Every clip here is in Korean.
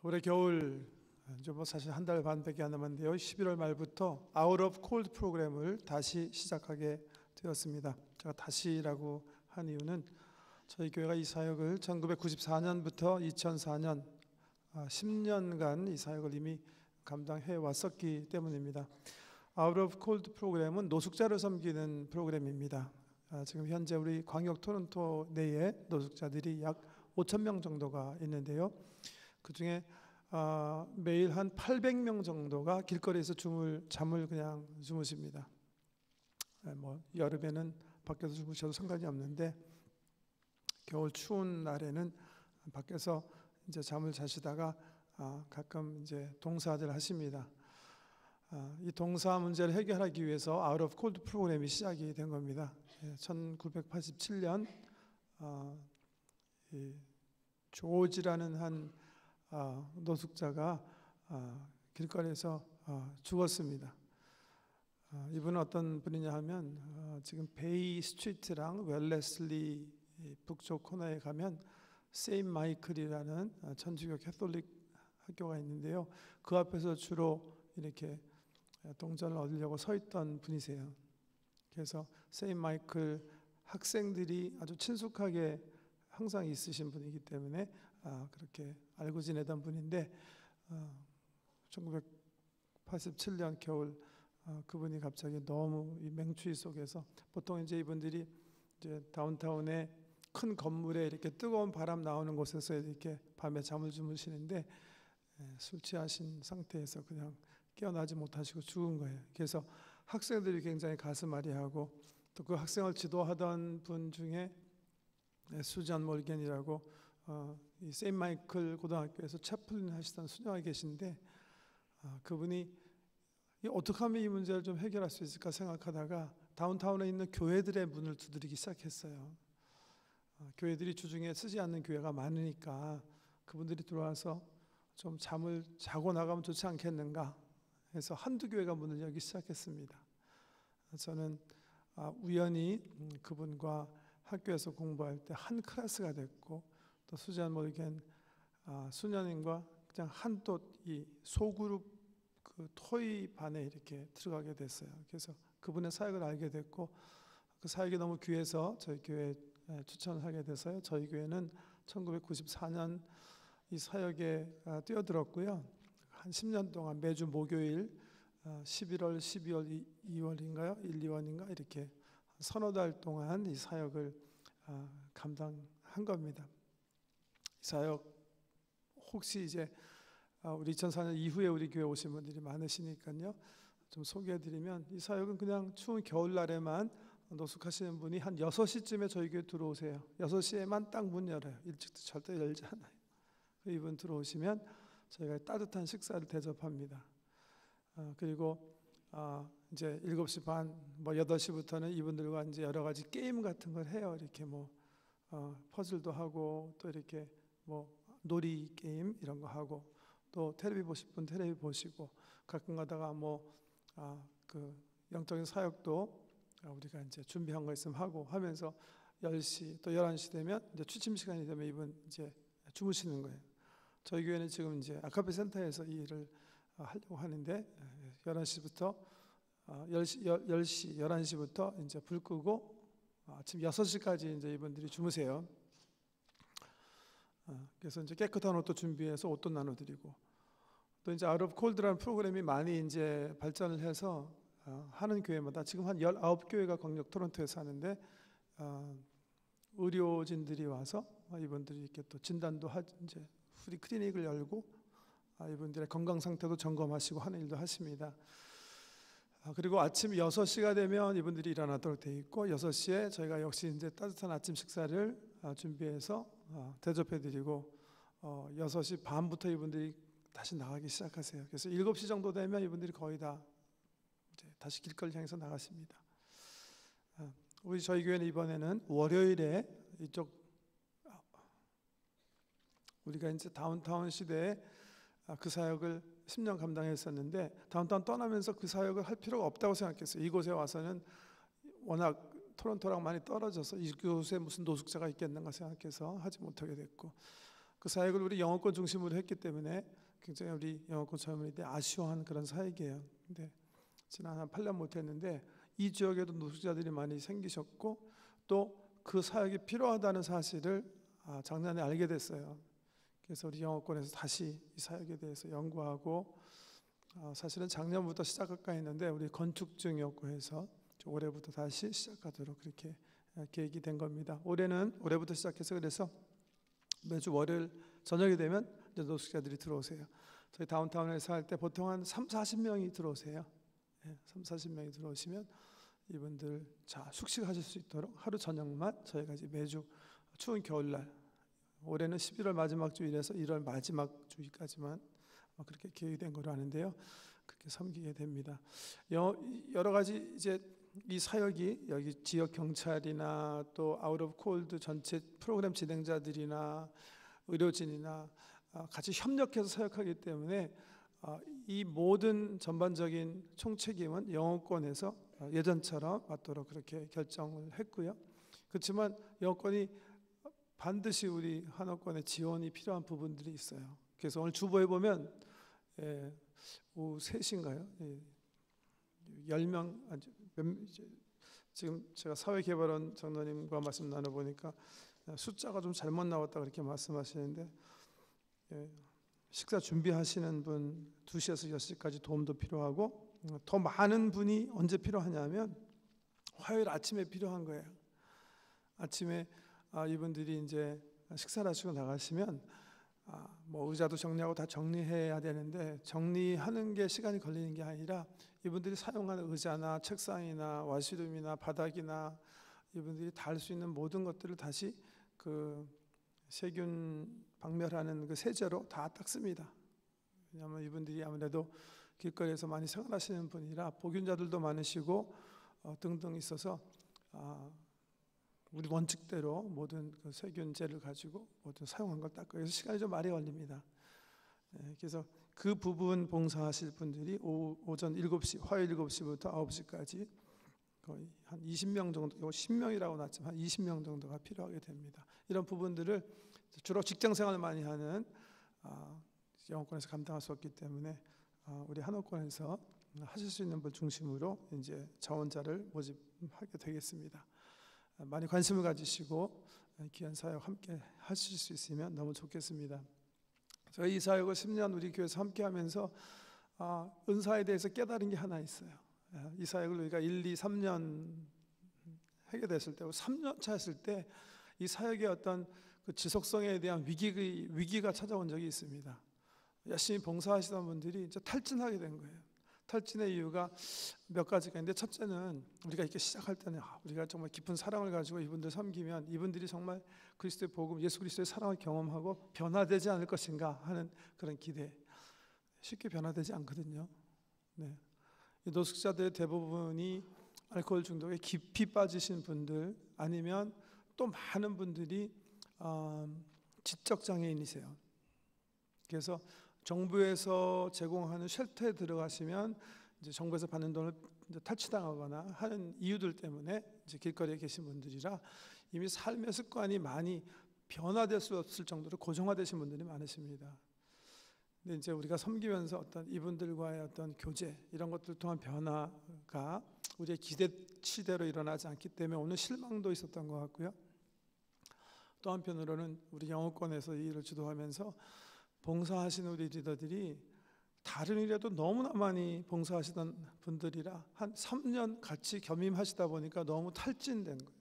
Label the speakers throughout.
Speaker 1: 올해 겨울 이제 뭐 사실 한 달 반밖에 안 남았는데요. 11월 말부터 Out of Cold 프로그램을 다시 시작하게 되었습니다. 제가 다시라고 한 이유는 저희 교회가 이 사역을 1994년부터 2004년 10년간 이 사역을 이미 감당해 왔었기 때문입니다. Out of Cold 프로그램은 노숙자를 섬기는 프로그램입니다. 지금 현재 우리 광역 토론토 내에 노숙자들이 약 5,000명 정도가 있는데요. 그 중에 매일 한 800명 정도가 길거리에서 잠을 그냥 주무십니다. 뭐 여름에는 밖에서 주무셔도 상관이 없는데 겨울 추운 날에는 밖에서 이제 잠을 자시다가 가끔 이제 동사들 하십니다. 이 동사 문제를 해결하기 위해서 Out of Cold 프로그램이 시작이 된 겁니다. 1987년 조지라는 한 노숙자가 길거리에서 죽었습니다. 이분은 어떤 분이냐 하면 지금 베이 스트리트랑 웰레슬리 북쪽 코너에 가면 세인트 마이클이라는 천주교 캐톨릭 학교가 있는데요. 그 앞에서 주로 이렇게 동전을 얻으려고 서 있던 분이세요. 그래서 세인트 마이클 학생들이 아주 친숙하게 항상 있으신 분이기 때문에 그렇게 알고 지내던 분인데 1987년 겨울 그분이 갑자기 너무 이 맹추위 속에서 보통 이제 이분들이 이제 다운타운에 큰 건물에 이렇게 뜨거운 바람 나오는 곳에서 이렇게 밤에 잠을 주무시는데 술 취하신 상태에서 그냥 깨어나지 못하시고 죽은 거예요. 그래서 학생들이 굉장히 가슴앓이하고 또 그 학생을 지도하던 분 중에 수잔 몰겐이라고 이 세인트 마이클 고등학교에서 채플린 하시던 수녀가 계신데 그분이 어떻게 하면 이 문제를 좀 해결할 수 있을까 생각하다가 다운타운에 있는 교회들의 문을 두드리기 시작했어요. 교회들이 주중에 쓰지 않는 교회가 많으니까 그분들이 들어와서 좀 잠을 자고 나가면 좋지 않겠는가 해서 한두 교회가 문을 열기 시작했습니다. 저는 우연히 그분과 학교에서 공부할 때 한 클래스가 됐고 또 수잔 몰겐 수녀님과 그냥 한돛 이 소그룹 그 토의 반에 이렇게 들어가게 됐어요. 그래서 그분의 사역을 알게 됐고 그 사역이 너무 귀해서 저희 교회에 추천을 하게 돼서요. 저희 교회는 1994년 이 사역에 뛰어들었고요. 한 10년 동안 매주 목요일 11월, 12월, 2월인가요? 1, 2월인가 이렇게 서너 달 동안 이 사역을 감당한 겁니다. 이 사역 혹시 이제 우리 2004년 이후에 우리 교회 오신 분들이 많으시니까요. 좀 소개해드리면 이 사역은 그냥 추운 겨울날에만 노숙하시는 분이 한 6시쯤에 저희 교회 들어오세요. 6시에만 딱 문 열어요. 일찍도 절대 열지 않아요. 이분 들어오시면 저희가 따뜻한 식사를 대접합니다. 그리고 이제 7시 반, 뭐 8시부터는 이분들과 이제 여러 가지 게임 같은 걸 해요. 이렇게 뭐 퍼즐도 하고 또 이렇게 뭐 놀이 게임 이런 거 하고 또 텔레비 보실 분 텔레비 보시고 가끔 가다가 그 영적인 사역도 우리가 이제 준비한 거 있으면 하고 하면서 10시 또 11시 되면 이제 취침 시간이 되면 이분 이제 주무시는 거예요. 저희 교회는 지금 이제 아카페 센터에서 이 일을 하려고 하는데 11시부터 10시 11시부터 이제 불 끄고 아침 6시까지 이제 이분들이 주무세요. 그래서 이제 깨끗한 옷도 준비해서 옷도 나눠드리고 또 이제 Out of Cold라는 프로그램이 많이 이제 발전을 해서 하는 교회마다 지금 한 19교회가 광역 토론토에서 하는데 의료진들이 와서 이분들이 이렇게 또 진단도 이제 프리 클리닉을 열고 이분들의 건강 상태도 점검하시고 하는 일도 하십니다. 그리고 아침 6시가 되면 이분들이 일어나도록 돼 있고 6시에 저희가 역시 이제 따뜻한 아침 식사를 준비해서 대접해드리고 6시 반부터 이분들이 다시 나가기 시작하세요. 그래서 7시 정도 되면 이분들이 거의 다 이제 다시 길거리 향해서 나가십니다. 우리 저희 교회는 이번에는 월요일에 이쪽 우리가 이제 다운타운 시대에 그 사역을 10년 감당했었는데 다운타운 떠나면서 그 사역을 할 필요가 없다고 생각했어요. 이곳에 와서는 워낙 토론토랑 많이 떨어져서 이곳에 무슨 노숙자가 있겠는가 생각해서 하지 못하게 됐고 그 사역을 우리 영어권 중심으로 했기 때문에 굉장히 우리 영어권 젊은이들 아쉬워하는 그런 사역이에요. 근데 지난 한 8년 못했는데 이 지역에도 노숙자들이 많이 생기셨고 또 그 사역이 필요하다는 사실을 작년에 알게 됐어요. 그래서 우리 영어권에서 다시 이 사역에 대해서 연구하고 사실은 작년부터 시작할까 했는데 우리 건축 중이었고 해서 올해부터 다시 시작하도록 그렇게 계획이 된 겁니다. 올해부터 시작해서 그래서 매주 월요일 저녁이 되면 이제 노숙자들이 들어오세요. 저희 다운타운에서 할 때 보통 한 30-40명이 들어오세요. 30-40명이 들어오시면 이분들 숙식하실 수 있도록 하루 저녁만 저희가 이제 매주 추운 겨울날, 올해는 11월 마지막 주일에서 1월 마지막 주일까지만 그렇게 계획된 거로 아는데요. 그렇게 섬기게 됩니다. 여러 가지 이제 이 사역이 여기 지역 경찰이나 또 아웃 오브 콜드 전체 프로그램 진행자들이나 의료진이나 같이 협력해서 사역하기 때문에 이 모든 전반적인 총책임은 영어권에서 예전처럼 맞도록 그렇게 결정을 했고요. 그렇지만 영어권이 반드시 우리 한옥권의 지원이 필요한 부분들이 있어요. 그래서 오늘 주보에 보면 오후 3시인가요? 10명, 지금 제가 사회개발원 장로님과 말씀 나눠보니까 숫자가 좀 잘못 나왔다 그렇게 말씀하시는데 식사 준비하시는 분 2시에서 6시까지 도움도 필요하고 더 많은 분이 언제 필요하냐면 화요일 아침에 필요한 거예요. 아침에 이분들이 이제 식사를 하시고 나가시면 뭐 의자도 정리하고 다 정리해야 되는데 정리하는 게 시간이 걸리는 게 아니라 이분들이 사용하는 의자나 책상이나 와시룸이나 바닥이나 이분들이 다 할 수 있는 모든 것들을 다시 그 세균 박멸하는 그 세제로 다 닦습니다. 왜냐하면 이분들이 아무래도 길거리에서 많이 생활하시는 분이라 보균자들도 많으시고 등등 있어서 우리 원칙대로 모든 그 세균제를 가지고 모든 사용한 걸 닦고 그래서 시간이 좀 많이 걸립니다. 그래서 그 부분 봉사하실 분들이 오전 7시, 화요일 7시부터 9시까지 거의 한 20명 정도, 10명이라고 났지만 한 20명 정도가 필요하게 됩니다. 이런 부분들을 주로 직장생활을 많이 하는 영어권에서 감당할 수 없기 때문에 우리 한옥권에서 하실 수 있는 분 중심으로 이제 자원자를 모집하게 되겠습니다. 많이 관심을 가지시고 귀한 사역 함께 하실 수 있으면 너무 좋겠습니다. 저희 이 사역을 10년 우리 교회에서 함께 하면서 은사에 대해서 깨달은 게 하나 있어요. 이 사역을 우리가 1, 2, 3년 하게 됐을 때 3년 차 했을 때 이 사역의 어떤 그 지속성에 대한 위기가 찾아온 적이 있습니다. 열심히 봉사하시던 분들이 이제 탈진하게 된 거예요. 탈진의 이유가 몇 가지가 있는데 첫째는 우리가 이렇게 시작할 때는 우리가 정말 깊은 사랑을 가지고 이분들 섬기면 이분들이 정말 그리스도의 복음, 예수 그리스도의 사랑을 경험하고 변화되지 않을 것인가 하는 그런 기대. 쉽게 변화되지 않거든요. 네. 이 노숙자들의 대부분이 알코올 중독에 깊이 빠지신 분들 아니면 또 많은 분들이 지적 장애인이세요. 그래서 정부에서 제공하는 쉘터에 들어가시면 이제 정부에서 받는 돈을 이제 탈취당하거나 하는 이유들 때문에 이제 길거리에 계신 분들이라 이미 삶의 습관이 많이 변화될 수 없을 정도로 고정화되신 분들이 많으십니다. 근데 이제 우리가 섬기면서 어떤 이분들과의 어떤 교제 이런 것들 통한 변화가 우리의 기대치대로 일어나지 않기 때문에 오늘 실망도 있었던 것 같고요. 또 한편으로는 우리 영어권에서 이 일을 주도하면서 봉사하시는 우리 리더들이 다른 일에도 너무나 많이 봉사하시던 분들이라 한 3년 같이 겸임하시다 보니까 너무 탈진된 거예요.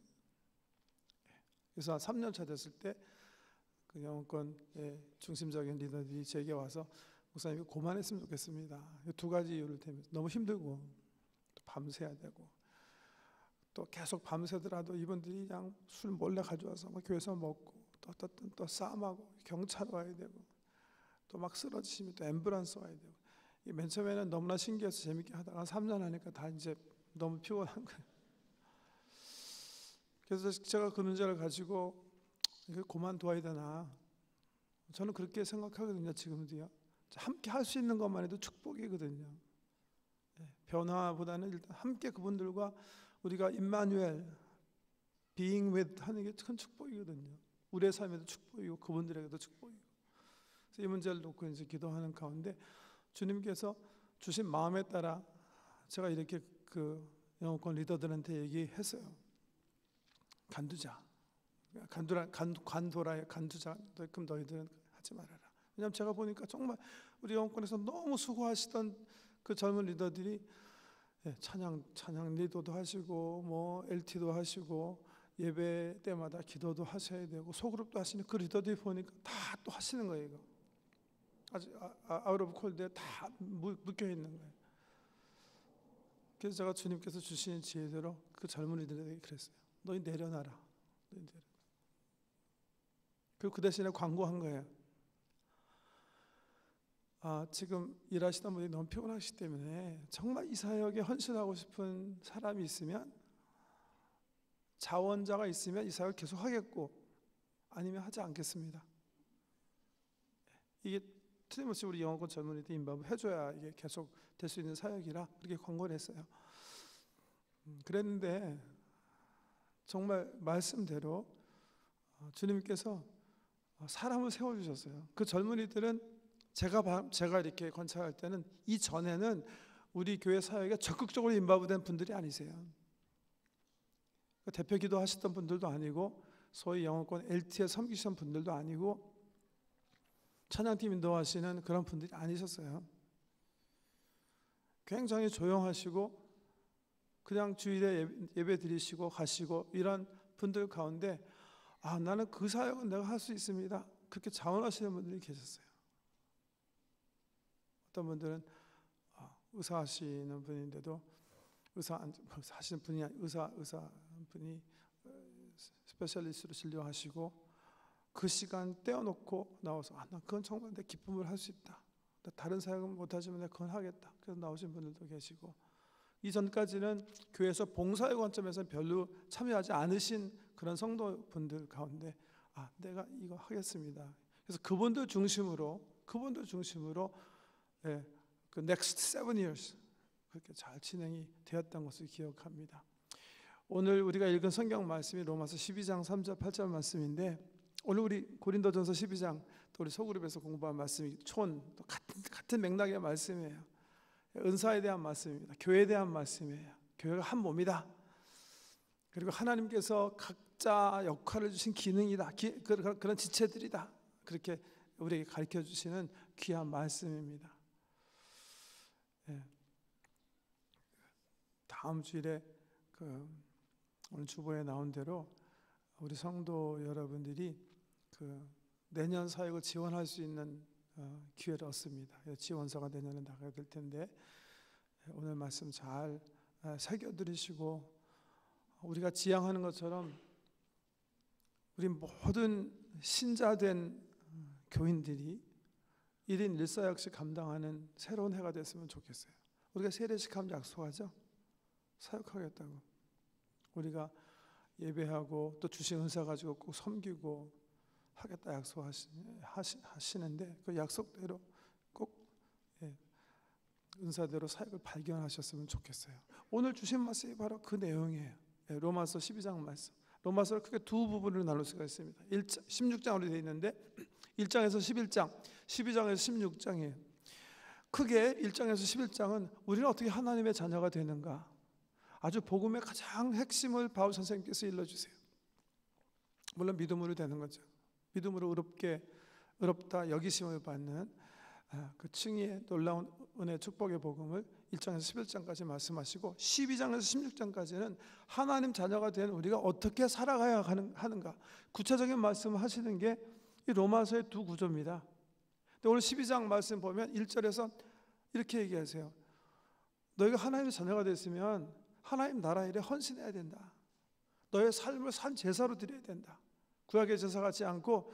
Speaker 1: 그래서 한 3년 차 됐을 때 그 영어권의 중심적인 리더들이 제게 와서 목사님 이거 그만했으면 좋겠습니다. 2가지 이유를 때문에 너무 힘들고 또 밤새야 되고 또 계속 밤새더라도 이분들이 그냥 술 몰래 가져와서 막 교회에서 먹고 또 싸움하고 경찰 와야 되고 또 막 쓰러지시면 또 앰뷸런스 와야 되고 맨 처음에는 너무나 신기해서 재밌게 하다가 3년 하니까 다 이제 너무 피곤한 거예요. 그래서 제가 그 문제를 가지고 이거 그만둬야 되나 저는 그렇게 생각하거든요. 지금도요. 함께 할 수 있는 것만 해도 축복이거든요. 변화보다는 일단 함께 그분들과 우리가 임마누엘 being with 하는 게 큰 축복이거든요. 우리의 삶에도 축복이고 그분들에게도 축복이고 이 문제를 놓고 이제 기도하는 가운데 주님께서 주신 마음에 따라 제가 이렇게 그 영어권 리더들한테 얘기했어요. 간두자. 간두자. 그럼 너희들은 하지 말아라. 왜냐하면 제가 보니까 정말 우리 영어권에서 너무 수고하시던 그 젊은 리더들이 찬양 리더도 하시고 뭐 LT도 하시고 예배 때마다 기도도 하셔야 되고 소그룹도 하시는 그 리더들이 보니까 다 또 하시는 거예요. 이거 아주 아웃 오브 콜드에 다 묶여 있는 거예요. 그래서 제가 주님께서 주시는 지혜대로 그 젊은이들에게 그랬어요. 너희 내려놔라. 그리고 그 대신에 광고한 거예요. 지금 일하시던 분이 너무 피곤하시기 때문에 정말 이 사역에 헌신하고 싶은 사람이 있으면, 자원자가 있으면 이 사역을 계속 하겠고 아니면 하지 않겠습니다. 이게 틀림없이 우리 영어권 젊은이들 인바브 해줘야 이게 계속 될 수 있는 사역이라 그렇게 광고를 했어요. 그랬는데 정말 말씀대로 주님께서 사람을 세워주셨어요. 그 젊은이들은 제가 이렇게 관찰할 때는 이전에는 우리 교회 사역에 적극적으로 인바브된 분들이 아니세요. 대표 기도하셨던 분들도 아니고 소위 영어권 LT에 섬기시던 분들도 아니고 찬양팀 인도하시는 그런 분들이 아니셨어요. 굉장히 조용하시고 그냥 주일에 예배 드리시고 가시고 이런 분들 가운데 나는 그 사역은 내가 할 수 있습니다. 그렇게 자원하시는 분들이 계셨어요. 어떤 분들은 의사 하시는 분인데도 의사 분이 스페셜리스트로 진료하시고 그 시간 떼어놓고 나와서 나 그건 정말 내 기쁨을 할 수 있다. 다른 사역은 못하지만 내가 그건 하겠다. 그래서 나오신 분들도 계시고, 이전까지는 교회에서 봉사의 관점에서 별로 참여하지 않으신 그런 성도분들 가운데 내가 이거 하겠습니다. 그래서 그분들 중심으로 그 next 7 years 그렇게 잘 진행이 되었던 것을 기억합니다. 오늘 우리가 읽은 성경 말씀이 로마서 12장 3절 8절 말씀인데, 오늘 우리 고린도전서 12장 또 우리 소그룹에서 공부한 말씀이 또 같은 맥락의 말씀이에요. 은사에 대한 말씀입니다. 교회에 대한 말씀이에요. 교회가 한 몸이다. 그리고 하나님께서 각자 역할을 주신 기능이다. 그런 지체들이다. 그렇게 우리에게 가르쳐 주시는 귀한 말씀입니다. 다음 주일에 오늘 주보에 나온 대로 우리 성도 여러분들이 내년 사역을 지원할 수 있는 기회를 얻습니다. 지원서가 내년에 나가야 될 텐데 오늘 말씀 잘 새겨들으시고, 우리가 지향하는 것처럼 우리 모든 신자된 교인들이 1인 1사역씩 감당하는 새로운 해가 됐으면 좋겠어요. 우리가 세례식 하면 약속하죠. 사역하겠다고. 우리가 예배하고 또 주신 은사 가지고 꼭 섬기고 하겠다 약속하시는데 그 약속대로 꼭 은사대로 사역을 발견하셨으면 좋겠어요. 오늘 주신 말씀이 바로 그 내용이에요. 로마서 12장 말씀. 로마서를 크게 두 부분으로 나눌 수가 있습니다. 16장으로 되어 있는데 1장에서 11장, 12장에서 16장이에요. 크게 1장에서 11장은 우리는 어떻게 하나님의 자녀가 되는가, 아주 복음의 가장 핵심을 바울 선생님께서 일러주세요. 물론 믿음으로 되는 거죠. 믿음으로 의롭다 여기심을 받는 그 칭의의 놀라운 은혜 축복의 복음을 1장에서 11장까지 말씀하시고, 12장에서 16장까지는 하나님 자녀가 된 우리가 어떻게 살아가야 하는가 구체적인 말씀을 하시는 게 이 로마서의 두 구조입니다. 근데 오늘 12장 말씀 보면 1절에서 이렇게 얘기하세요. 너희가 하나님의 자녀가 됐으면 하나님 나라 일에 헌신해야 된다. 너의 삶을 산 제사로 드려야 된다. 구약의 제사 같지 않고,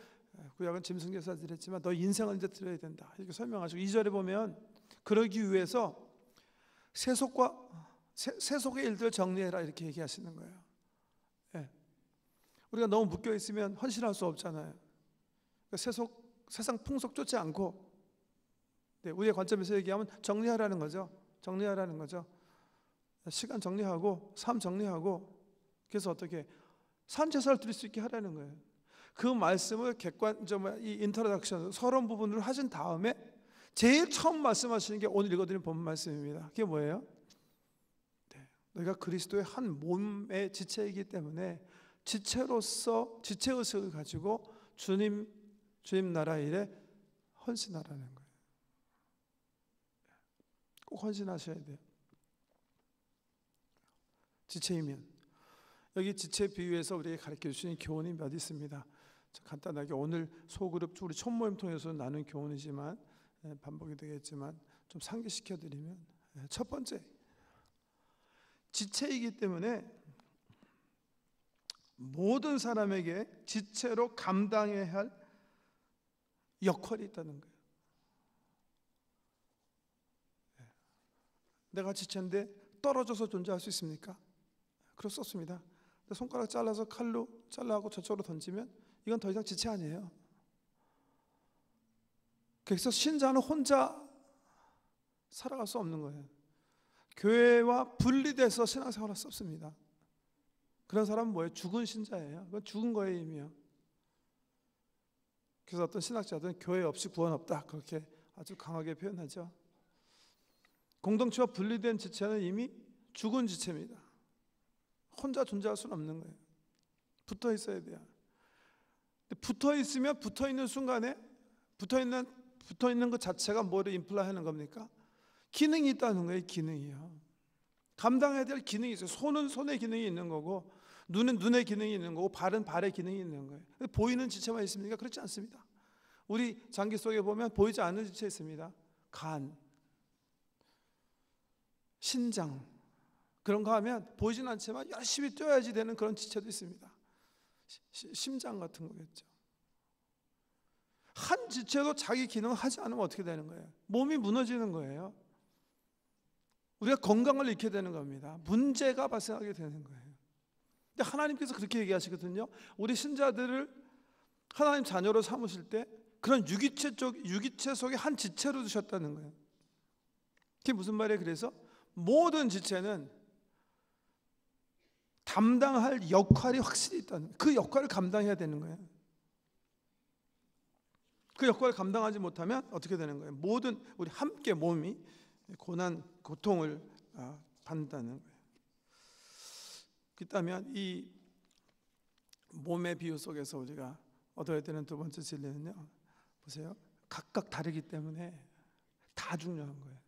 Speaker 1: 구약은 짐승 제사 드렸지만 너 인생을 이제 드려야 된다. 이렇게 설명하시고, 2절에 보면 그러기 위해서 세속의 일들을 정리해라 이렇게 얘기하시는 거예요. 우리가 너무 묶여 있으면 헌신할 수 없잖아요. 세상 풍속 쫓지 않고, 우리의 관점에서 얘기하면 정리하라는 거죠. 정리하라는 거죠. 시간 정리하고 삶 정리하고, 그래서 어떻게 산 제사를 드릴 수 있게 하라는 거예요. 그 말씀을 이 인트로덕션 서론 부분을 하신 다음에 제일 처음 말씀하시는 게 오늘 읽어드린 본 말씀입니다. 그게 뭐예요? 너희가 그리스도의 한 몸의 지체이기 때문에 지체로서 지체의식을 가지고 주님 나라 일에 헌신하라는 거예요. 꼭 헌신하셔야 돼요. 지체이면 여기 지체 비유에서 우리에게 가르쳐 주신 교훈이 몇 있습니다. 간단하게 오늘 소그룹 우리 첫 모임 통해서 나눈 교훈이지만 반복이 되겠지만 좀 상기시켜 드리면, 첫 번째, 지체이기 때문에 모든 사람에게 지체로 감당해야 할 역할이 있다는 거예요. 내가 지체인데 떨어져서 존재할 수 있습니까? 그럴 수 없습니다. 손가락 잘라서 칼로 잘라고 저쪽으로 던지면 이건 더 이상 지체 아니에요. 그래서 신자는 혼자 살아갈 수 없는 거예요. 교회와 분리돼서 신앙생활할 수 없습니다. 그런 사람은 뭐예요? 죽은 신자예요. 그건 죽은 거예요, 이미요. 그래서 어떤 신학자들은 교회 없이 구원 없다, 그렇게 아주 강하게 표현하죠. 공동체와 분리된 지체는 이미 죽은 지체입니다. 혼자 존재할 수는 없는 거예요. 붙어 있어야 돼요. 붙어 있으면 붙어 있는 순간에 붙어 있는 것 자체가 뭐를 임플라이하는 겁니까? 기능이 있다는 거예요. 기능이요. 감당해야 될 기능이 있어요. 손은 손의 기능이 있는 거고, 눈은 눈의 기능이 있는 거고, 발은 발의 기능이 있는 거예요. 보이는 지체만 있습니까? 그렇지 않습니다. 우리 장기 속에 보면 보이지 않는 지체 있습니다. 간, 신장, 그런 거 하면 보이진 않지만 열심히 뛰어야지 되는 그런 지체도 있습니다. 심장 같은 거겠죠. 한 지체도 자기 기능을 하지 않으면 어떻게 되는 거예요? 몸이 무너지는 거예요. 우리가 건강을 잃게 되는 겁니다. 문제가 발생하게 되는 거예요. 근데 하나님께서 그렇게 얘기하시거든요. 우리 신자들을 하나님 자녀로 삼으실 때 그런 유기체 속에 한 지체로 두셨다는 거예요. 그게 무슨 말이에요? 그래서 모든 지체는 담당할 역할이 확실히 있다는, 그 역할을 감당해야 되는 거예요. 그 역할을 감당하지 못하면 어떻게 되는 거예요? 모든 우리 함께 몸이 고난, 고통을 받는다는 거예요. 그렇다면 이 몸의 비유 속에서 우리가 얻어야 되는 두 번째 진리는요, 보세요. 각각 다르기 때문에 다 중요한 거예요.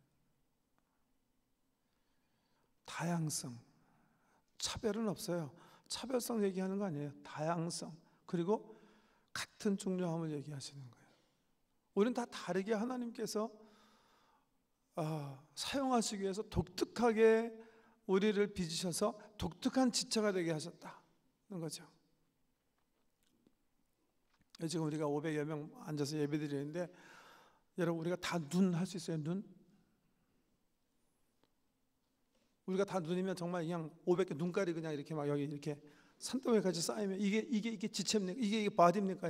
Speaker 1: 다양성, 차별은 없어요. 차별성 얘기하는 거 아니에요. 다양성, 그리고 같은 중요함을 얘기하시는 거예요. 우리는 다 다르게 하나님께서 사용하시기 위해서 독특하게 우리를 빚으셔서 독특한 지체가 되게 하셨다는 거죠. 지금 우리가 500여 명 앉아서 예배드리는데, 여러분 우리가 다 눈 할 수 있어요? 눈? 우리가 다 눈이면 정말 그냥 500개 눈깔이 그냥 이렇게 막 여기 이렇게 산더미까지 쌓이면 이게 지체입니까? 이게 바디입니까?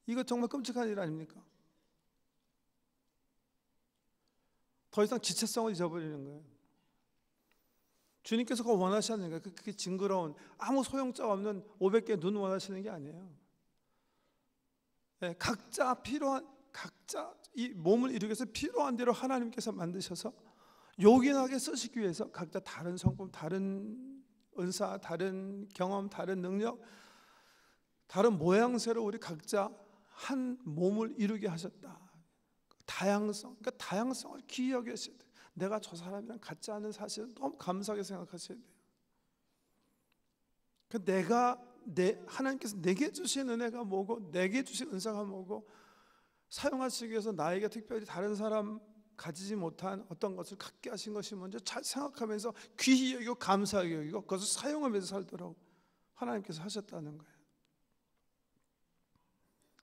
Speaker 1: 이거 정말 끔찍한 일 아닙니까? 더 이상 지체성을 잊어버리는 거예요. 주님께서 그거 원하시는 거예요. 그게 징그러운 아무 소용자 없는 500개 눈 원하시는 게 아니에요. 네, 각자 이 몸을 이루기 위해서 필요한 대로 하나님께서 만드셔서 요긴하게 쓰시기 위해서 각자 다른 성품, 다른 은사, 다른 경험, 다른 능력, 다른 모양새로 우리 각자 한 몸을 이루게 하셨다. 다양성, 그러니까 다양성을 귀히 여기셔야 돼요. 내가 저 사람이랑 같지 않은 사실을 너무 감사하게 생각하셔야 돼요. 하나님께서 내게 주신 은혜가 뭐고, 내게 주신 은사가 뭐고, 사용하시기 위해서 나에게 특별히 다른 사람 가지지 못한 어떤 것을 갖게 하신 것이 뭔지 잘 생각하면서 귀히 여기고 감사하게 여기고 그것을 사용하면서 살도록 하나님께서 하셨다는 거예요.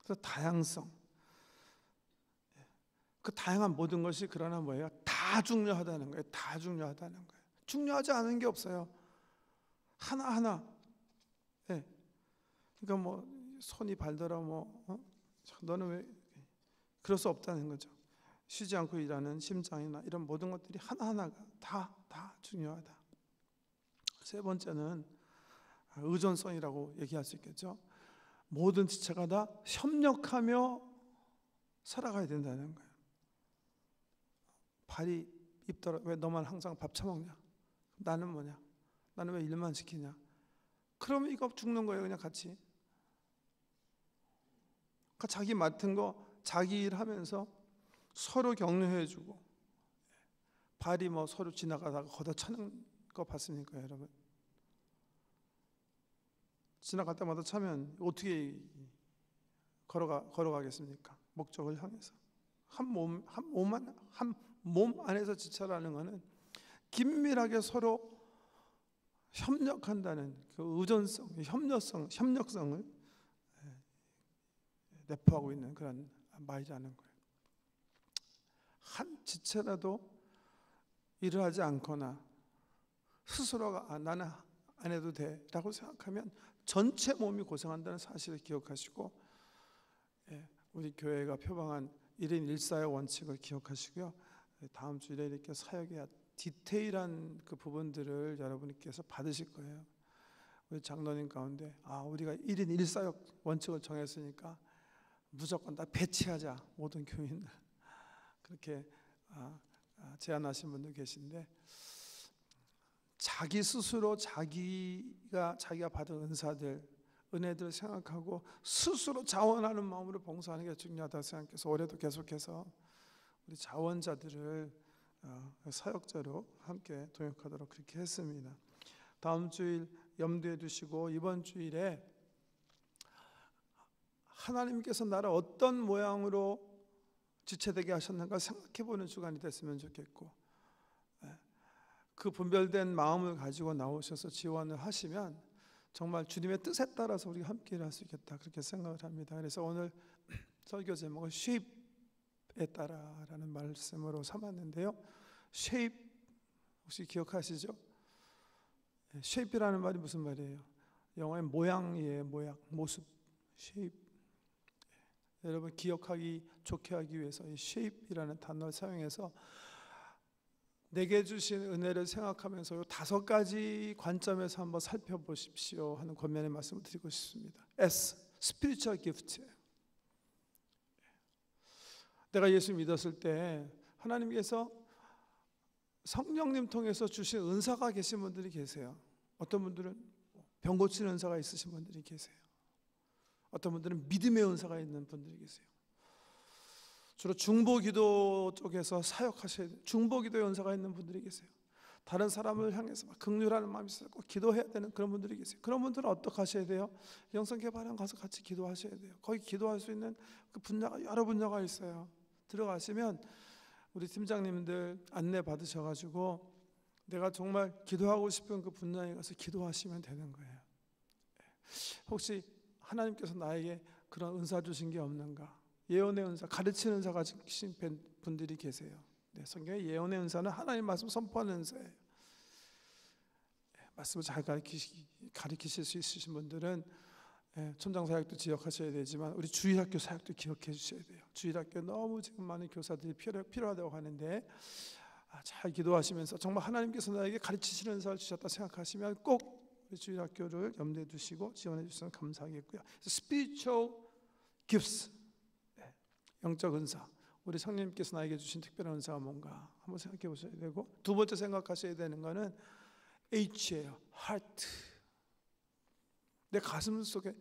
Speaker 1: 그래서 다양성, 그 다양한 모든 것이 그러나 뭐예요? 다 중요하다는 거예요. 다 중요하다는 거예요. 중요하지 않은 게 없어요. 하나하나. 네. 그러니까 뭐 손이 발더라 너는 왜 그럴 수 없다는 거죠. 쉬지 않고 일하는 심장이나 이런 모든 것들이 하나하나가 다 중요하다. 세 번째는 의존성이라고 얘기할 수 있겠죠. 모든 지체가 다 협력하며 살아가야 된다는 거예요. 발이 입더라. 왜 너만 항상 밥 처먹냐? 나는 뭐냐? 나는 왜 일만 시키냐? 그러면 이거 죽는 거예요, 그냥 같이. 그러니까 자기 맡은 거 자기 일 하면서 서로 격려해주고, 발이 뭐 서로 지나가다가 걷어차는 거 봤습니까, 여러분? 지나갈 때마다 차면 어떻게 걸어가겠습니까? 목적을 향해서. 한 몸 안에서 지체라는 것은 긴밀하게 서로 협력한다는 그 의존성, 협력성을 내포하고 있는 그런 말이라는 거예요. 한 지체라도 일을 하지 않거나 스스로가 나는 안 해도 돼라고 생각하면 전체 몸이 고생한다는 사실을 기억하시고, 우리 교회가 표방한 1인 1사역 원칙을 기억하시고요. 다음 주일에 이렇게 사역의 디테일한 그 부분들을 여러분께서 받으실 거예요. 우리 장로님 가운데 우리가 1인 1사역 원칙을 정했으니까 무조건 다 배치하자, 모든 교인들. 그렇게 제안하신 분도 계신데, 자기 스스로 자기가 받은 은사들, 은혜들을 생각하고 스스로 자원하는 마음으로 봉사하는 게 중요하다고 생각해서 올해도 계속해서 우리 자원자들을 사역자로 함께 동역하도록 그렇게 했습니다. 다음 주일 염두에 두시고, 이번 주일에 하나님께서 나를 어떤 모양으로 지체되게 하셨는가 생각해보는 주간이 됐으면 좋겠고, 그 분별된 마음을 가지고 나오셔서 지원을 하시면 정말 주님의 뜻에 따라서 우리가 함께 일할 수 있겠다, 그렇게 생각을 합니다. 그래서 오늘 설교 제목은 shape에 따라라는 말씀으로 삼았는데요. shape 혹시 기억하시죠? shape이라는 말이 무슨 말이에요? 영어의 모양이에요. 모양, 모습, shape. 여러분 기억하기 좋게 하기 위해서 이 shape이라는 단어를 사용해서 내게 주신 은혜를 생각하면서 5가지 관점에서 한번 살펴보십시오 하는 권면의 말씀을 드리고 싶습니다. S, spiritual gift. 내가 예수 믿었을 때 하나님께서 성령님 통해서 주신 은사가 계신 분들이 계세요. 어떤 분들은 병 고치는 은사가 있으신 분들이 계세요. 어떤 분들은 믿음의 은사가 있는 분들이 계세요. 주로 중보기도 쪽에서 사역하셔야 돼요. 중보기도의 은사가 있는 분들이 계세요. 다른 사람을 향해서 막 긍휼하는 마음이 있어서 꼭 기도해야 되는 그런 분들이 계세요. 그런 분들은 어떻게 하셔야 돼요? 영성개발원 가서 같이 기도하셔야 돼요. 거기 기도할 수 있는 그 분야가 여러 분야가 있어요. 들어가시면 우리 팀장님들 안내 받으셔가지고 내가 정말 기도하고 싶은 그 분야에 가서 기도하시면 되는 거예요. 혹시 하나님께서 나에게 그런 은사 주신 게 없는가? 예언의 은사, 가르치는 은사 가지신 분들이 계세요. 성경의 예언의 은사는 하나님 말씀 선포하는 은사예요. 말씀을 잘 가르치실 수 있으신 분들은 촌장 사역도 기억하셔야 되지만 우리 주일학교 사역도 기억해 주셔야 돼요. 주일학교 너무 지금 많은 교사들이 필요하다고 하는데, 잘 기도하시면서 정말 하나님께서 나에게 가르치시는 은사를 주셨다 생각하시면 꼭 우리 주일학교를 염두에 두시고 지원해 주시면 감사하겠고요. Spiritual gifts, 영적 은사, 우리 성령님께서 나에게 주신 특별한 은사가 뭔가 한번 생각해 보셔야 되고, 두 번째 생각하셔야 되는 거는 H예요. Heart. 내 가슴 속에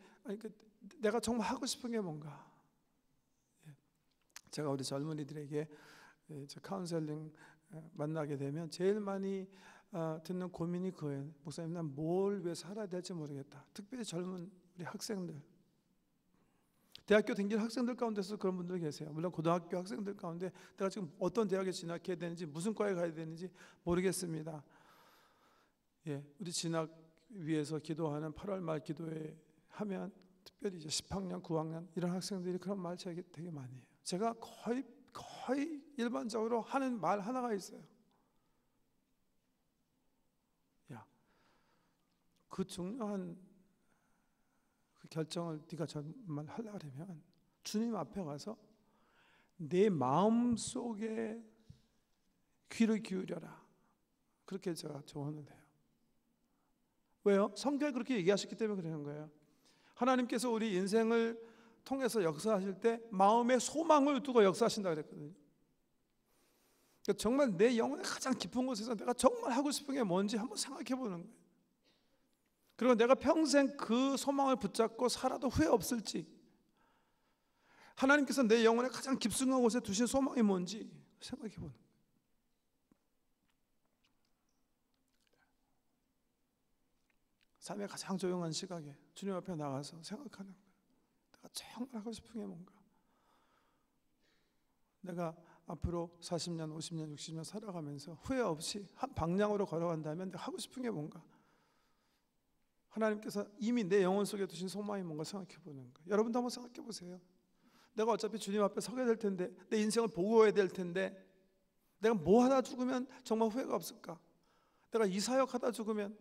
Speaker 1: 내가 정말 하고 싶은 게 뭔가. 제가 우리 젊은이들에게 카운셀링 만나게 되면 제일 많이 듣는 고민이 그거예요. 목사님, 난 뭘 위해서 살아야 될지 모르겠다. 특별히 젊은 우리 학생들, 대학교 다니는 학생들 가운데서 그런 분들 계세요. 물론 고등학교 학생들 가운데 내가 지금 어떤 대학에 진학해야 되는지, 무슨 과에 가야 되는지 모르겠습니다. 우리 진학 위해서 기도하는 8월 말 기도회 하면 특별히 이제 10학년, 9학년 이런 학생들이 그런 말 되게 많이 해요. 제가 거의 일반적으로 하는 말 하나가 있어요. 그 중요한 그 결정을 네가 정말 하려면 주님 앞에 가서 내 마음 속에 귀를 기울여라. 그렇게 제가 조언을 해요. 왜요? 성경에 그렇게 얘기하셨기 때문에 그러는 거예요. 하나님께서 우리 인생을 통해서 역사하실 때 마음에 소망을 두고 역사하신다고 그랬거든요. 그러니까 정말 내 영혼의 가장 깊은 곳에서 내가 정말 하고 싶은 게 뭔지 한번 생각해 보는 거예요. 그리고 내가 평생 그 소망을 붙잡고 살아도 후회 없을지, 하나님께서 내 영혼의 가장 깊숙한 곳에 두신 소망이 뭔지 생각해 보는 거예요. 삶의 가장 조용한 시각에 주님 앞에 나가서 생각하는 거예요. 내가 정말 하고 싶은 게 뭔가, 내가 앞으로 40년, 50년, 60년 살아가면서 후회 없이 한 방향으로 걸어간다면 내가 하고 싶은 게 뭔가, 하나님께서 이미 내 영혼 속에 두신 소망이 뭔가 생각해 보는 거예요. 여러분도 한번 생각해 보세요. 내가 어차피 주님 앞에 서게 될 텐데, 내 인생을 보고 해야 될 텐데, 내가 뭐 하다 죽으면 정말 후회가 없을까? 내가 이 사역 하다 죽으면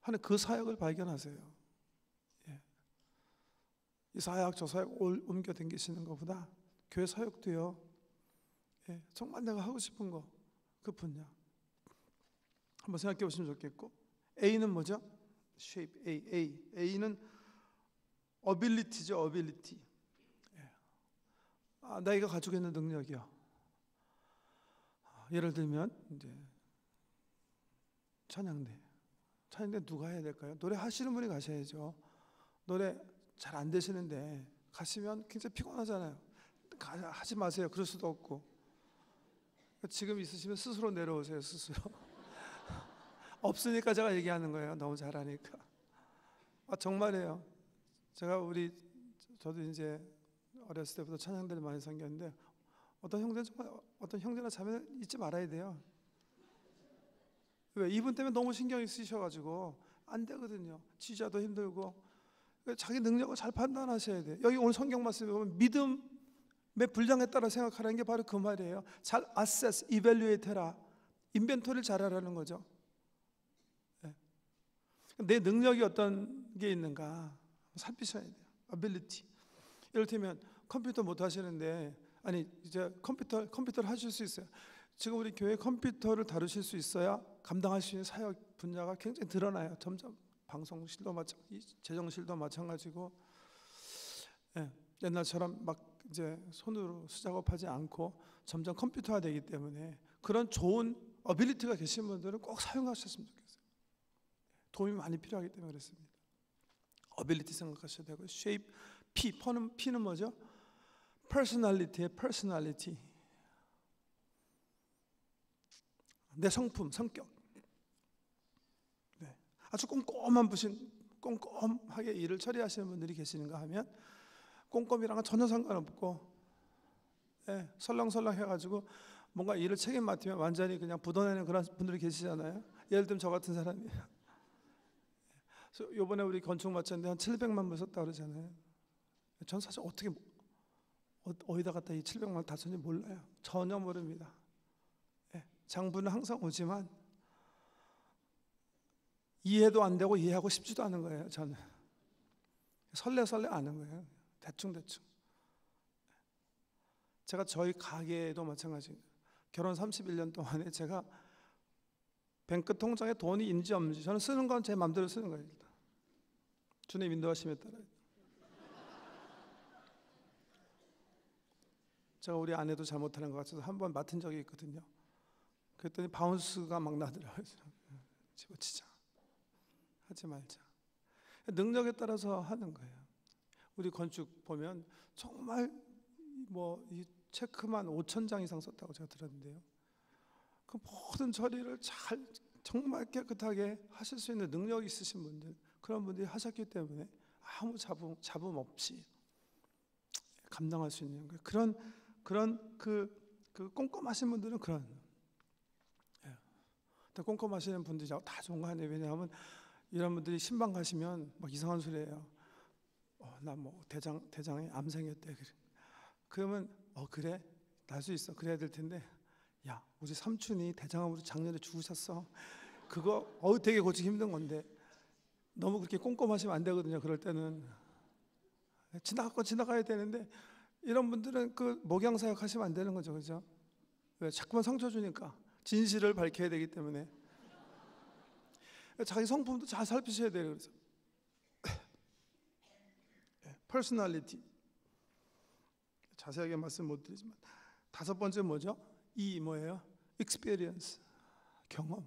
Speaker 1: 하는 그 사역을 발견하세요. 예. 이 사역 저 사역 옮겨 다니시는 것보다 교회 사역도요, 예, 정말 내가 하고 싶은 거, 그 분야 한번 생각해 보시면 좋겠고, A는 뭐죠? shape A는 ability죠. ability. 예. 내가 가지고 있는 능력이요. 예를 들면 이제 찬양대 누가 해야 될까요? 노래 하시는 분이 가셔야죠. 노래 잘 안 되시는데 가시면 굉장히 피곤하잖아요. 하지 마세요. 그럴 수도 없고. 지금 있으시면 스스로 내려오세요. 스스로. 없으니까 제가 얘기하는 거예요. 너무 잘하니까. 정말이에요. 저도 이제 어렸을 때부터 찬양대를 많이 섬겼는데, 어떤 형제나 자매는 잊지 말아야 돼요. 왜? 이분 때문에 너무 신경이 쓰셔가지고 안 되거든요. 지휘자도 힘들고. 자기 능력을 잘 판단하셔야 돼요. 여기 오늘 성경 말씀에 보면 믿음의 분량에 따라 생각하라는 게 바로 그 말이에요. 잘 assess, evaluate 해라. 인벤토리를 잘하라는 거죠. 네. 내 능력이 어떤 게 있는가 살피셔야 돼요. ability. 이를테면 컴퓨터 못 하시는데, 이제 컴퓨터를 하실 수 있어요. 지금 우리 교회 컴퓨터를 다루실 수 있어야 감당할 수 있는 사역 분야가 굉장히 드러나요. 점점 방송실도 재정실도 마찬가지고. 예, 옛날처럼 막 이제 손으로 수작업하지 않고 점점 컴퓨터화 되기 때문에 그런 좋은 어빌리티가 계신 분들은 꼭 사용하셨으면 좋겠어요. 도움이 많이 필요하기 때문에 그렇습니다. 어빌리티 생각하셔야 되고, shape P는 뭐죠? personality의 personality. 내 성품, 성격. 네. 아주 꼼꼼하게 일을 처리하시는 분들이 계시는가 하면, 꼼꼼이랑은 전혀 상관없고, 네, 설렁설렁 해가지고 뭔가 일을 책임 맡으면 완전히 그냥 묻어내는 그런 분들이 계시잖아요. 예를 들면 저 같은 사람이. 이번에 우리 건축 마쳤는데 한 700만 불 썼다 그러잖아요. 전 사실 어디다 갖다 이 700만 다 썼는지 몰라요. 전혀 모릅니다. 장부는 항상 오지만 이해도 안 되고 이해하고 싶지도 않은 거예요. 저는 설레 아는 거예요. 대충. 제가 저희 가게도 마찬가지예요. 결혼 31년 동안에 제가 뱅크 통장에 돈이 있는지 없는지, 저는 쓰는 건 제 마음대로 쓰는 거예요. 일단 주님 인도하심에 따라. 제가 우리 아내도 잘못하는 것 같아서 한번 맡은 적이 있거든요. 그랬더니 바운스가 막 나더라고요. 집어치자, 하지 말자. 능력에 따라서 하는 거예요. 우리 건축 보면 정말 이 체크만 5,000장 이상 썼다고 제가 들었는데요. 그 모든 처리를 정말 깨끗하게 하실 수 있는 능력이 있으신 분들, 그런 분들이 하셨기 때문에 아무 잡음 없이 감당할 수 있는 거예요. 그런 꼼꼼하신 분들은 꼼꼼하시는 분들이 다 좋은 거 아니에요. 왜냐하면 이런 분들이 신방 가시면 막 이상한 소리예요. 나 대장에 암 생겼대. 그러면 그래? 날 수 있어. 그래야 될 텐데, 야, 우리 삼촌이 대장암으로 작년에 죽으셨어. 그거 되게 고치기 힘든 건데 너무 그렇게 꼼꼼하시면 안 되거든요. 그럴 때는 지나가야 되는데, 이런 분들은 그 목양사역 하시면 안 되는 거죠. 그죠? 왜? 자꾸만 상처 주니까 진실을 밝혀야 되기 때문에. 자기 성품도 잘 살피셔야 돼요. 그래서 퍼스널리티 자세하게 말씀 못 드리지만 다섯 번째 뭐죠? 이 뭐예요? experience 경험.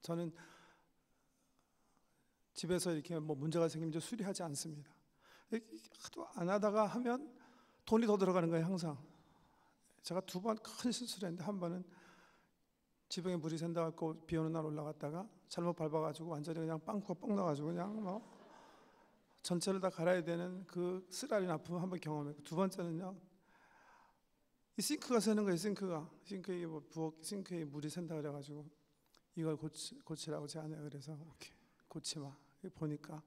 Speaker 1: 저는 집에서 이렇게 뭐 문제가 생기면 수리하지 않습니다. 하도 안 하다가 하면 돈이 더 들어가는 거예요. 항상. 제가 두 번 큰 실수를 했는데, 한 번은 지붕에 물이 샌다 갖고 비 오는 날 올라갔다가 잘못 밟아가지고 완전히 그냥 빵꾸가 뻥 나가지고 그냥 뭐 전체를 다 갈아야 되는 그 쓰라린 아픔을 한 번 경험했고, 두 번째는요, 이 싱크가 새는 거예요. 싱크에 뭐 부엌 싱크에 물이 샌다 그래가지고 이걸 고치라고 제 아내가 그래서 오케이 고치마. 보니까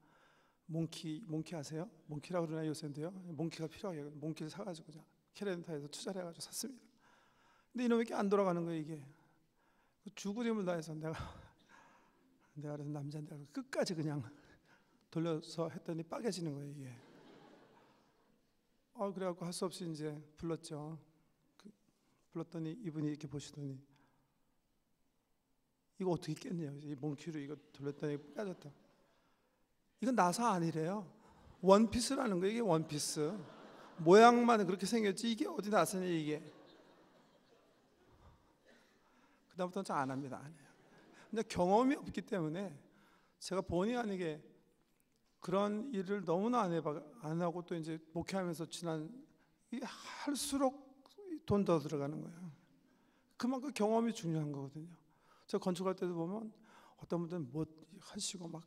Speaker 1: 몽키 아세요? 몽키라고 그러나 요새인데요. 몽키가 필요하게 몽키를 사가지고 그냥 캐나다에서 투자를 해가지고 샀습니다. 근데 이놈이 이렇게 안 돌아가는 거예요. 이게 죽을 힘을 다해서 내가 그래서 남자인데 끝까지 그냥 돌려서 했더니 빠개지는 거예요. 이게. 그래갖고 할 수 없이 이제 불렀죠. 불렀더니 이분이 이렇게 보시더니 이거 어떻게 깼냐고. 이 몽키로 이거 돌렸더니 빠졌다. 이건 나사 아니래요. 원피스라는 거예요. 이게 원피스. 모양만 그렇게 생겼지 이게 어디 나사냐 이게. 그다음부터는 잘 안 합니다. 안 해요. 근데 경험이 없기 때문에 제가 본의 아니게 그런 일을 너무나 안 하고 또 이제 목회하면서 이게 할수록 돈 더 들어가는 거예요. 그만큼 경험이 중요한 거거든요. 제가 건축할 때도 보면 어떤 분들은 뭐 하시고 막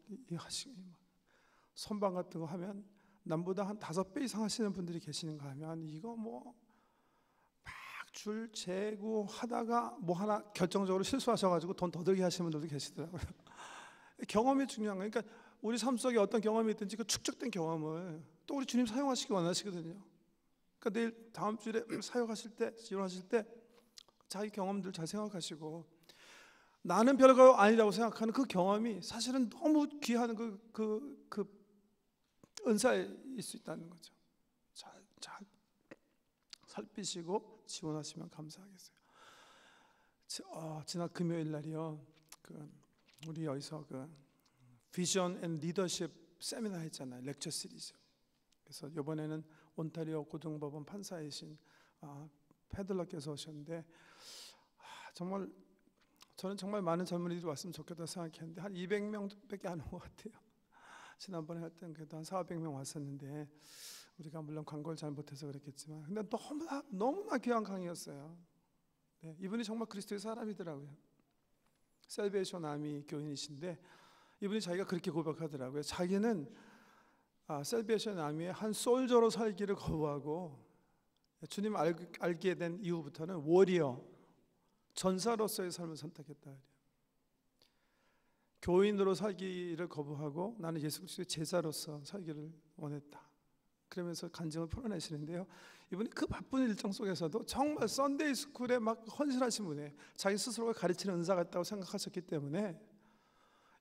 Speaker 1: 선반 같은 거 하면 남보다 한 5배 이상 하시는 분들이 계시는가 하면 이거 뭐 막 줄 재고 하다가 뭐 하나 결정적으로 실수하셔가지고 돈 더 들게 하시는 분들도 계시더라고요. 경험이 중요한 거예요. 그러니까 우리 삶 속에 어떤 경험이 있든지 그 축적된 경험을 또 우리 주님 사용하시기 원하시거든요. 그러니까 내일 다음 주일에 사역하실 때, 지원하실 때 자기 경험들 잘 생각하시고 나는 별거 아니라고 생각하는 그 경험이 사실은 너무 귀한 그 은사일 수 있다는 거죠. 잘 살피시고 지원하시면 감사하겠어요. 지난 금요일 날이요. 우리 여기서 비전 앤 리더십 세미나 했잖아요. 렉처 시리즈. 그래서 이번에는 온타리오 고등법원 판사이신 패들러께서 오셨는데 정말 저는 정말 많은 젊은이들이 왔으면 좋겠다 생각했는데 한 200명밖에 안 온 것 같아요. 지난번에 할 때는 그래도 한 400명 왔었는데 우리가 물론 광고를 잘 못해서 그랬겠지만 근데 너무나 귀한 강의였어요. 네, 이분이 정말 그리스도의 사람이더라고요. 셀베이션 아미 교인이신데 이분이 자기가 그렇게 고백하더라고요. 자기는 셀베이션 아미의 한 솔저로 살기를 거부하고 주님 알게 된 이후부터는 워리어 전사로서의 삶을 선택했다. 교인으로 살기를 거부하고 나는 예수 그리스도의 제자로서 살기를 원했다. 그러면서 간증을 풀어내시는데요. 이분이 그 바쁜 일정 속에서도 정말 썬데이 스쿨에 막 헌신하신 분이에요. 자기 스스로가 가르치는 은사가 있다고 생각하셨기 때문에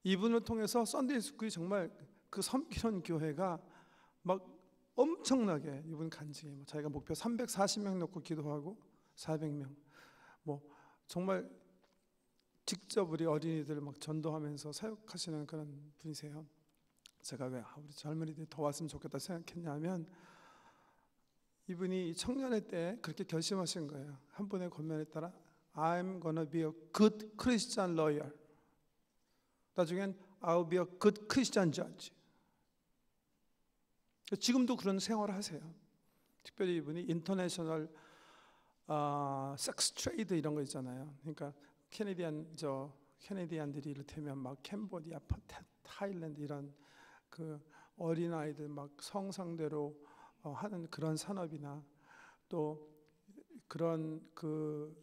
Speaker 1: 이분을 통해서 썬데이 스쿨이 정말 그 섬기는 교회가 막 엄청나게 이분 간증해요. 자기가 목표 340명 놓고 기도하고 400명 뭐 정말 직접 우리 어린이들 막 전도하면서 사역하시는 그런 분이세요. 제가 왜 우리 젊은이들이 더 왔으면 좋겠다 생각했냐면 이분이 청년회 때 그렇게 결심하신 거예요. 한 분의 권면에 따라 I'm gonna be a good Christian lawyer. 나중엔 I'll be a good Christian judge. 지금도 그런 생활을 하세요. 특별히 이분이 인터내셔널 섹스 트레이드 이런 거 있잖아요. 그러니까 캐네디안들이 이를테면 막 캄보디아, 타일랜드 이런 그 어린 아이들 막 성상대로 하는 그런 산업이나 또 그런 그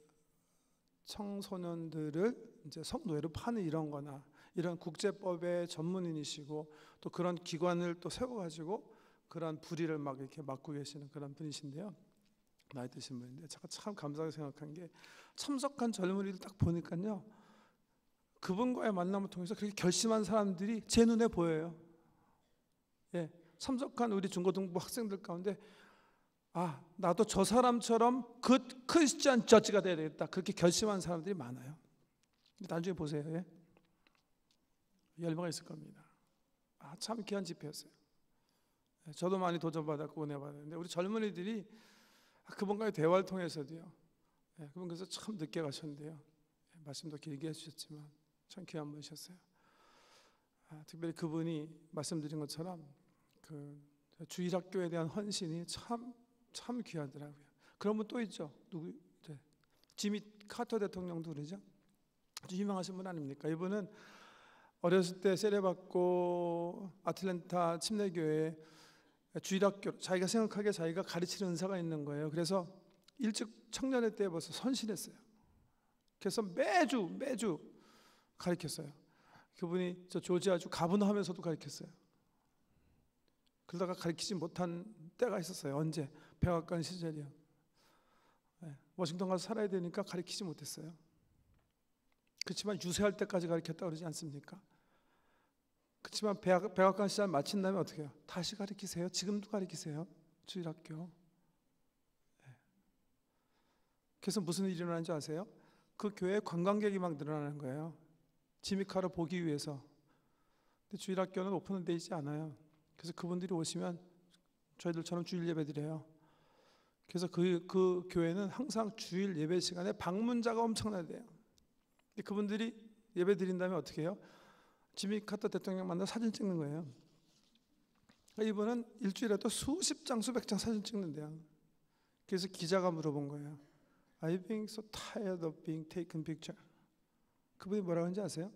Speaker 1: 청소년들을 이제 성노예로 파는 이런 거나 이런 국제법의 전문인이시고 또 그런 기관을 또 세워가지고 그런 불의를 막 이렇게 막고 계시는 그런 분이신데요. 나이 드신 분인데 제가 참 감사하게 생각한 게 참석한 젊은이들 딱 보니까요. 그분과의 만남을 통해서 그렇게 결심한 사람들이 제 눈에 보여요. 예, 참석한 우리 중고등부 학생들 가운데 나도 저 사람처럼 굿 크리스찬 저지가 돼야 되겠다 그렇게 결심한 사람들이 많아요. 나중에 보세요. 예? 열매가 있을 겁니다. 참 귀한 집회였어요. 저도 많이 도전받았고 은혜 받았는데 우리 젊은이들이 그분과의 대화를 통해서도요. 그분께서 참 늦게 가셨는데요. 말씀도 길게 해주셨지만 참 귀한 분이셨어요. 특별히 그분이 말씀드린 것처럼 그 주일학교에 대한 헌신이 참 귀하더라고요. 그런 분 또 있죠. 누구? 지미 카터 대통령도 그러죠. 아주 유명하신 분 아닙니까? 이분은 어렸을 때 세례받고 아틀랜타 침례교회에 주일학교 자기가 생각하기에 자기가 가르치는 은사가 있는 거예요. 그래서 일찍 청년회 때 벌써 선신했어요. 그래서 매주 가르쳤어요. 그분이 저 조지아주 가분하면서도 가르쳤어요. 그러다가 가르치지 못한 때가 있었어요. 언제? 백악관 시절이요. 워싱턴 가서 살아야 되니까 가르치지 못했어요. 그렇지만 유세할 때까지 가르쳤다고 그러지 않습니까? 그렇지만 백악관 시절 마친 다음에 어떻게 해요? 다시 가르치세요. 지금도 가르치세요. 주일학교. 그래서 무슨 일이 일어나는지 아세요? 그 교회에 관광객이 막 늘어나는 거예요. 지미카를 보기 위해서. 근데 주일학교는 오픈되어 있지 않아요. 그래서 그분들이 오시면 저희들처럼 주일 예배 드려요. 그래서 그 교회는 항상 주일 예배 시간에 방문자가 엄청나대요. 근데 그분들이 예배 드린 다음에 어떻게 해요? 지미 카터 대통령 만나 사진 찍는 거예요. 이분은 일주일에도 수십 장, 수백 장 사진 찍는데요. 그래서 기자가 물어본 거예요. I've been so tired of being taken picture. 그분이 뭐라고 하는지 아세요?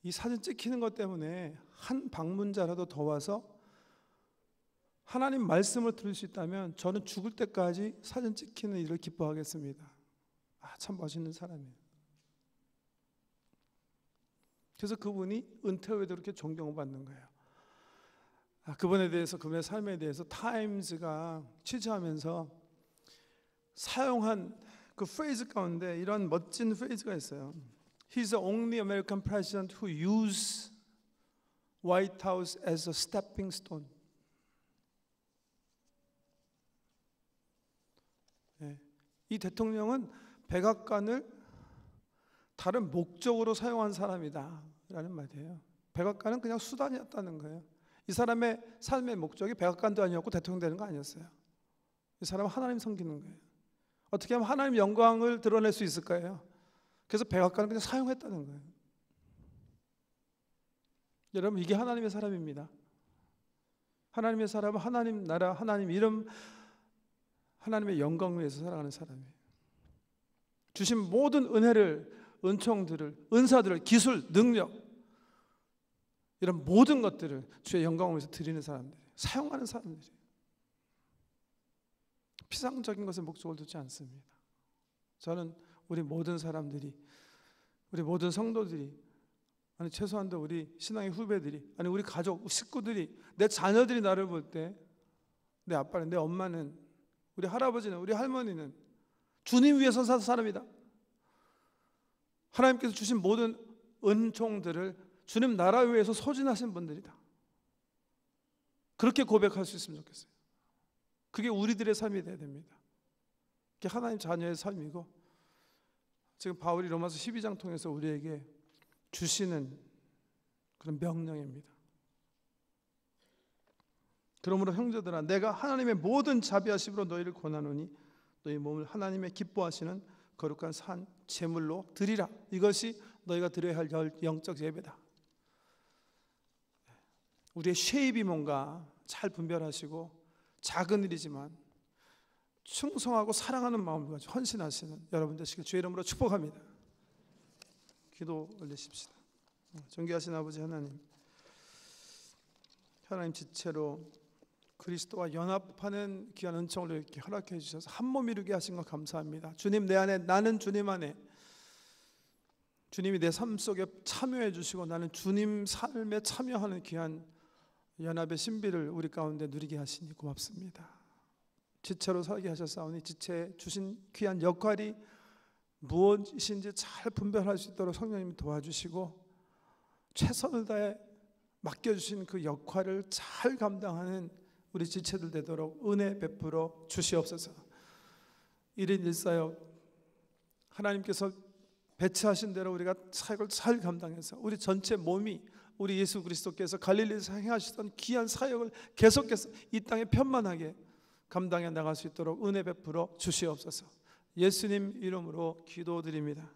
Speaker 1: 이 사진 찍히는 것 때문에 한 방문자라도 더 와서 하나님 말씀을 들을 수 있다면 저는 죽을 때까지 사진 찍히는 일을 기뻐하겠습니다. 참 멋있는 사람이에요. 그래서 그분이 은퇴 후에도 그렇게 존경받는 거예요. 그분에 대해서, 그분의 삶에 대해서 타임즈가 취재하면서 사용한 그 프레이즈 가운데 이런 멋진 프레이즈가 있어요. He's the only American president who used White House as a stepping stone. 이 대통령은 백악관을 다른 목적으로 사용한 사람이다 라는 말이에요. 백악관은 그냥 수단이었다는 거예요. 이 사람의 삶의 목적이 백악관도 아니었고 대통령 되는 거 아니었어요. 이 사람은 하나님 섬기는 거예요. 어떻게 하면 하나님 영광을 드러낼 수 있을까요? 그래서 백악관을 그냥 사용했다는 거예요. 여러분, 이게 하나님의 사람입니다. 하나님의 사람은 하나님 나라, 하나님 이름, 하나님의 영광을 위해서 살아가는 사람이에요. 주신 모든 은혜를, 은총들을, 은사들을, 기술, 능력, 이런 모든 것들을 주의 영광을 위해서 드리는 사람들이에요. 사용하는 사람들이에요. 피상적인 것에 목적을 두지 않습니다. 저는 우리 모든 사람들이, 우리 모든 성도들이, 아니 최소한도 우리 신앙의 후배들이, 아니 우리 가족, 식구들이, 내 자녀들이 나를 볼 때 내 아빠는, 내 엄마는, 우리 할아버지는, 우리 할머니는 주님 위해서 산 사람이다. 하나님께서 주신 모든 은총들을 주님 나라 위해서 소진하신 분들이다. 그렇게 고백할 수 있으면 좋겠어요. 그게 우리들의 삶이 되어야 됩니다. 그게 하나님 자녀의 삶이고, 지금 바울이 로마서 12장 통해서 우리에게 주시는 그런 명령입니다. 그러므로 형제들아, 내가 하나님의 모든 자비하심으로 너희를 권하노니 너희 몸을 하나님의 기뻐하시는 거룩한 산 제물로 드리라. 이것이 너희가 드려야 할 영적 예배다. 우리의 쉐입이 뭔가 잘 분별하시고 작은 일이지만 충성하고 사랑하는 마음을 가지고 헌신하시는 여러분 되시길 주의 이름으로 축복합니다. 기도 올리십시다. 존귀하신 아버지 하나님, 하나님 지체로 그리스도와 연합하는 귀한 은총을 이렇게 허락해 주셔서 한 몸 이루게 하신 것 감사합니다. 주님 내 안에, 나는 주님 안에, 주님이 내 삶 속에 참여해 주시고 나는 주님 삶에 참여하는 귀한 연합의 신비를 우리 가운데 누리게 하시니 고맙습니다. 지체로 살게 하셨사오니 지체에 주신 귀한 역할이 무엇인지 잘 분별할 수 있도록 성령님이 도와주시고 최선을 다해 맡겨주신 그 역할을 잘 감당하는 우리 지체들 되도록 은혜 베풀어 주시옵소서. 1인 1사역 하나님께서 배치하신 대로 우리가 사역을 잘 감당해서 우리 전체 몸이 우리 예수 그리스도께서 갈릴리에서 행하시던 귀한 사역을 계속해서 이 땅에 편만하게 감당해 나갈 수 있도록 은혜 베풀어 주시옵소서. 예수님 이름으로 기도드립니다.